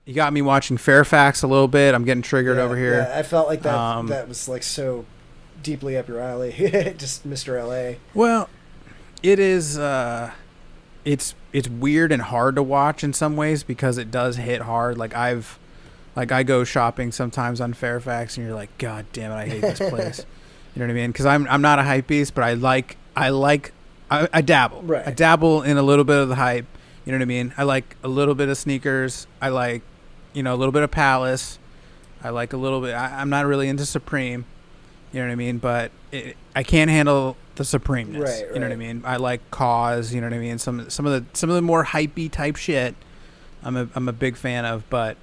You got me watching Fairfax a little bit. I'm getting triggered over here. Yeah, I felt like that was like so deeply up your alley. Just Mr. LA. Well, it is. It's weird and hard to watch in some ways because it does hit hard. I go shopping sometimes on Fairfax, and you're like, God damn it, I hate this place. You know what I mean? Because I'm not a hype beast, but I dabble. Right. I dabble in a little bit of the hype. You know what I mean? I like a little bit of sneakers. I like, a little bit of Palace. I like a little bit. I'm not really into Supreme. You know what I mean? But I can't handle the Supremeness. Right. You know what I mean? I like Cause. You know what I mean? Some of the more hypey type shit. I'm a big fan of, but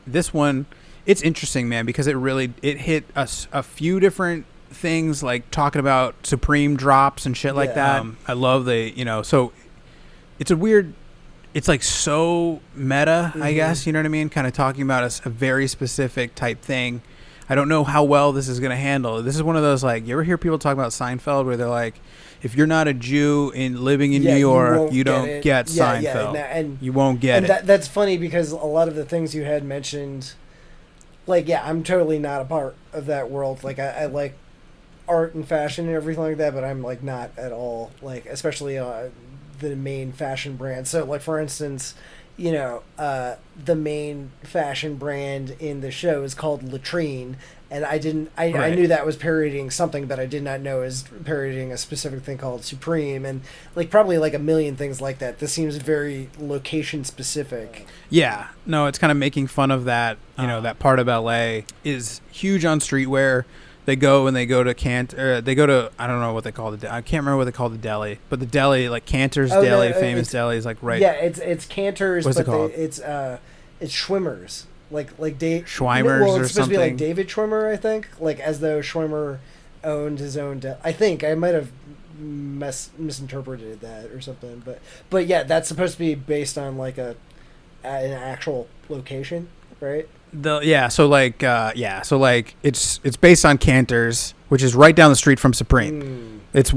this one, it's interesting, man, because it hit a few different things, like talking about Supreme drops and shit like that. I love so it's a weird, it's like so meta, I guess, you know what I mean? Kind of talking about a very specific type thing. I don't know how well this is going to handle. This is one of those, like, you ever hear people talk about Seinfeld where they're like, if you're not a Jew living in New York, you don't get Seinfeld. And you won't get it. That's funny because a lot of the things you had mentioned, like, I'm totally not a part of that world. Like, I like art and fashion and everything like that, but I'm, like, not at all, like, especially the main fashion brand. So, like, for instance, the main fashion brand in the show is called Latrine, and I knew that was parodying something, but I did not know it was parodying a specific thing called Supreme, and probably a million things like that. This seems very location specific. Yeah, no, it's kind of making fun of that. That part of LA is huge on streetwear. They go to they go to, I don't know what they call I can't remember what they call the deli, but the deli, like Cantor's Deli, famous deli, is like right. Yeah, it's Cantor's, what's but it called? It's Schwimmer's, like Dave Schweimer's well, or it's supposed something. to be like David Schwimmer, I think, like as though Schwimmer owned his own. I think I might have misinterpreted that or something, but yeah, that's supposed to be based on like an actual location, right? So it's based on Cantor's, which is right down the street from Supreme. It's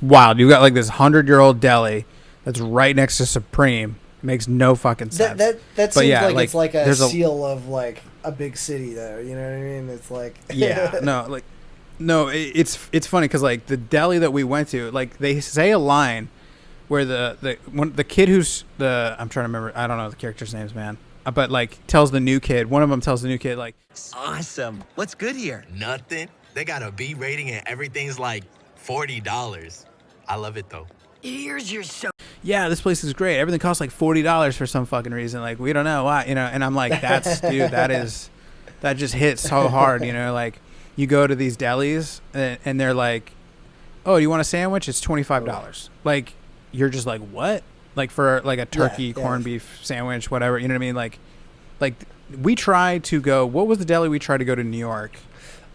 wild. You got like this 100-year-old deli that's right next to Supreme. Makes no fucking sense. That seems like it's like a seal of like a big city, though. You know what I mean? It's like it's funny because like the deli that we went to, like they say a line where the kid who's I'm trying to remember, I don't know the character's names, man. But like tells the new kid, one of them tells the new kid like, awesome. What's good here? Nothing. They got a B rating and everything's like $40. I love it though. Here's your yeah, this place is great. Everything costs like $40 for some fucking reason. Like we don't know why, and I'm like, that just hits so hard, like you go to these delis and they're like, oh, you want a sandwich? It's $25. Like you're just like, what? Like for like a turkey corned beef sandwich, whatever, you know what I mean? Like we tried to go. What was the deli we tried to go to New York?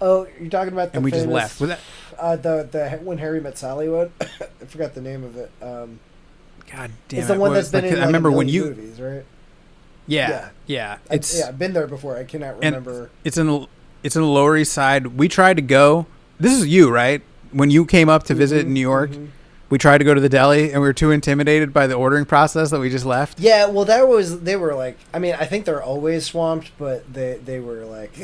Oh, you're talking about the and we famous, just left. Was that the When Harry Met Sally one? I forgot the name of it. God damn it's the one that's been in I remember when movies, right? Yeah. I've been there before. I cannot remember. It's in the Lower East Side. We tried to go. This is you, right? When you came up to visit in New York. We tried to go to the deli, and we were too intimidated by the ordering process that we just left. Yeah, well, they were like, I mean, I think they're always swamped, but they were like,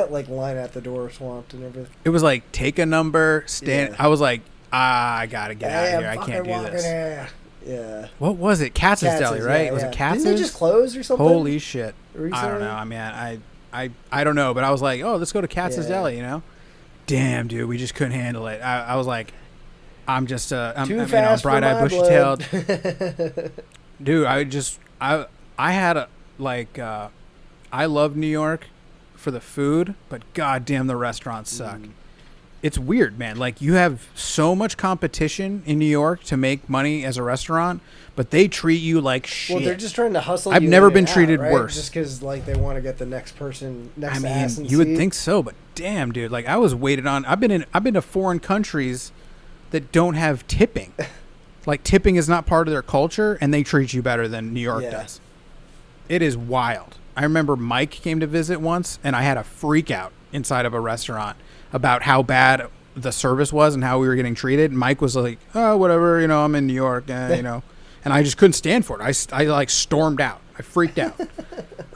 like line at the door swamped and everything. It was like, take a number, stand. Yeah. I was like, I gotta get out of here. I can't do this. Yeah. What was it? Katz's Deli, right? Yeah, was it Katz's? Didn't they just close or something? Holy shit. Recently? I don't know. I mean, I don't know, but I was like, oh, let's go to Katz's Deli, Damn, dude, we just couldn't handle it. I was like, I'm just I'm bright-eyed, bushy-tailed. Dude, I had I love New York for the food, but goddamn, the restaurants suck. It's weird, man. Like you have so much competition in New York to make money as a restaurant, but they treat you like shit. Well, they're just trying to hustle. I've never been treated worse. Just because like they want to get the next person next. I mean, ass and you would seat. think so, but damn, dude. Like I was waited on. I've been to foreign countries that don't have tipping. Like tipping is not part of their culture, and they treat you better than New York does. It is wild. I remember Mike came to visit once, and I had a freak out inside of a restaurant about how bad the service was and how we were getting treated. Mike was like, oh, whatever, I'm in New York, and I just couldn't stand for it. I like stormed out. I freaked out.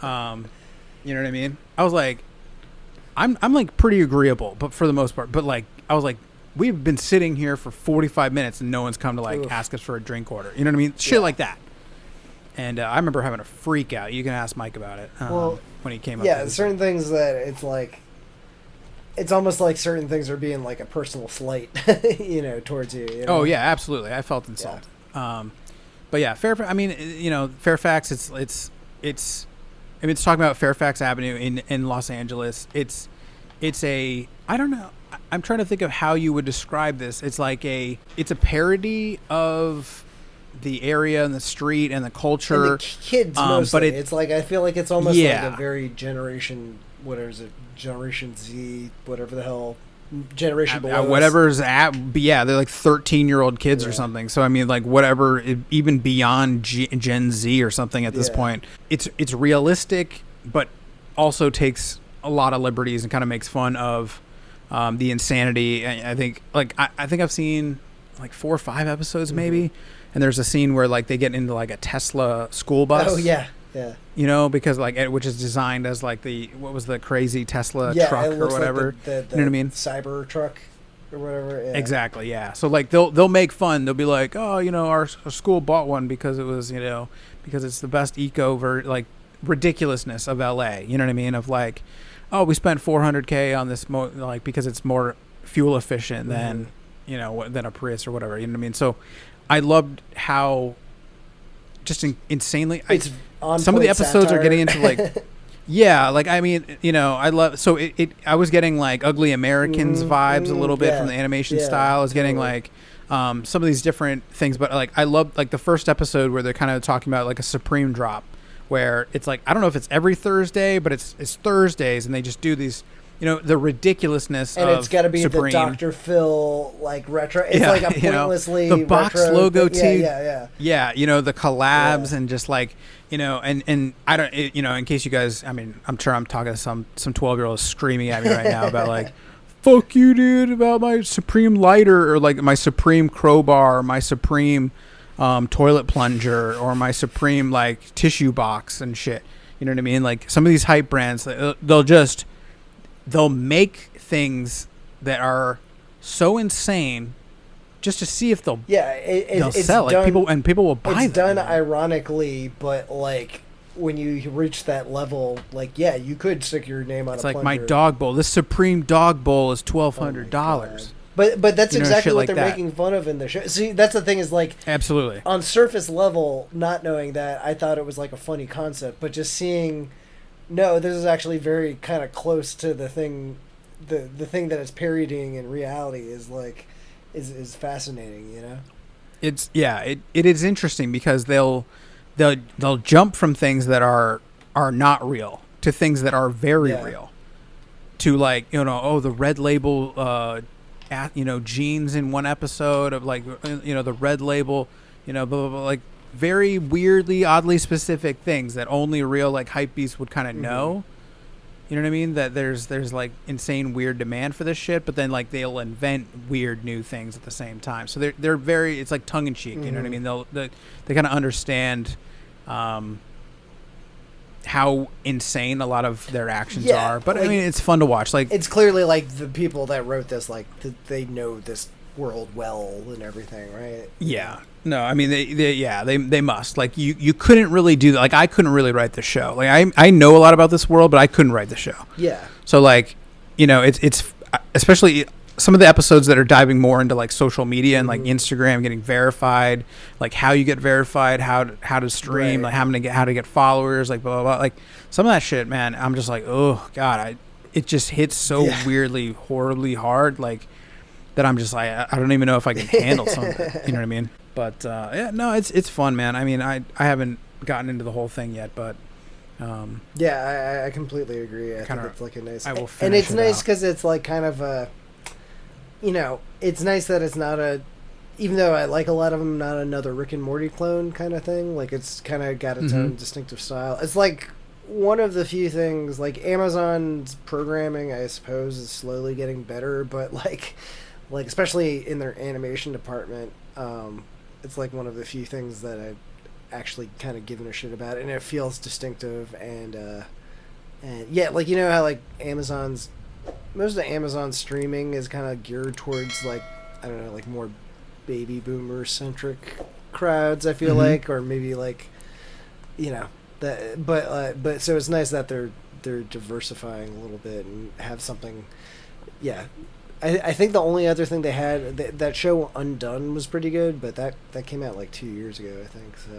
You know what I mean? I was like, I'm like pretty agreeable, but for the most part. But like, I was like, we've been sitting here for 45 minutes and no one's come to like Oof. ask us for a drink order. You know what I mean? Shit like that. And I remember having a freak out. You can ask Mike about it when he came up. Yeah, certain things that it's like, it's almost like certain things are being like a personal slight, towards you. You know? Oh yeah, absolutely. I felt insulted. Yeah. But yeah, Fairfax. I mean, Fairfax. It's talking about Fairfax Avenue in Los Angeles. It's a, I don't know. I'm trying to think of how you would describe this. It's a parody of the area and the street and the culture. And the kids mostly. But it's like, I feel like it's almost like a very generation Z, whatever the hell. Generation below whatever's they're like 13-year-old kids or something. So I mean, like whatever, even beyond Gen Z or something at this point. It's realistic, but also takes a lot of liberties and kind of makes fun of the insanity. I think I think I've seen like 4 or 5 episodes maybe, and there's a scene where like they get into like a Tesla school bus. Oh yeah. Yeah. Because like which is designed as like the crazy Tesla truck or whatever. Like the you know what I mean? Cyber truck or whatever. Yeah. Exactly. Yeah. So like they'll make fun. They'll be like, oh, our school bought one because it was because it's the best like ridiculousness of LA. You know what I mean? Of like, oh, we spent $400K on this because it's more fuel efficient than than a Prius or whatever. You know what I mean? So I loved how just insanely. It's some of the episodes satire. Are getting into like, like I mean, I love. So I was getting like Ugly Americans vibes a little bit from the animation style. I was getting like some of these different things, but like I love like the first episode where they're kind of talking about like a Supreme drop, where it's like I don't know if it's every Thursday, but it's Thursdays, and they just do these. The ridiculousness and of it's got to be Supreme. the Dr. Phil like retro. It's like a pointlessly the box retro logo thing. too. Yeah. The collabs and just like and I don't in case you guys. I mean, I'm sure I'm talking to some 12-year-olds screaming at me right now about like, fuck you, dude, about my Supreme lighter or like my Supreme crowbar, or my Supreme toilet plunger, or my Supreme like tissue box and shit. You know what I mean? Like some of these hype brands, they'll make things that are so insane just to see if they'll sell it. People will buy them. It's done ironically, but like when you reach that level, like you could stick your name on. It's like plunger. my dog bowl. This Supreme dog bowl is $1,200. But that's exactly what like they're making fun of in the show. See, that's the thing is like absolutely on surface level, not knowing that, I thought it was like a funny concept, but just seeing. No, this is actually very kind of close to the thing, the thing that it's parodying in reality is like, is fascinating, It's it is interesting because they'll jump from things that are not real to things that are very real, to like the red label, jeans in one episode of like the red label, blah, blah, blah, like. Very weirdly, oddly specific things that only real like hypebeasts would kind of know. You know what I mean? That there's like insane weird demand for this shit, but then like they'll invent weird new things at the same time. So they're very, it's like tongue in cheek. You know what I mean? They kind of understand how insane a lot of their actions are. But like, I mean, it's fun to watch. Like it's clearly like the people that wrote this, like they know this world well and everything, right? Yeah. No, I mean they must. Like you couldn't really do that. Like I couldn't really write the show. Like I know a lot about this world, but I couldn't write the show. Yeah. So like, it's especially some of the episodes that are diving more into like social media and like Instagram getting verified, like how you get verified, how to stream, like how to get followers, like blah blah blah. Like some of that shit, man. I'm just like, oh god, it just hits so weirdly, horribly hard, like that. I'm just like, I don't even know if I can handle some of it. You know what I mean? But it's fun, man. I mean, I haven't gotten into the whole thing yet, but I completely agree. I think it's like a nice, I will and it's nice out. Because it's like kind of a, it's nice that it's not a, even though I like a lot of them, not another Rick and Morty clone kind of thing. Like it's kind of got its own distinctive style. It's like one of the few things, like Amazon's programming, I suppose, is slowly getting better, but like especially in their animation department, it's like one of the few things that actually kind of giving a shit about it, and it feels distinctive. And yeah, like you know how like most of Amazon's streaming is kind of geared towards like I don't know, like more baby boomer centric crowds. I feel like, or maybe like you know that, but so it's nice that they're diversifying a little bit and have something. Yeah, I think the only other thing they had that show Undone was pretty good, but that came out like 2 years ago, I think. So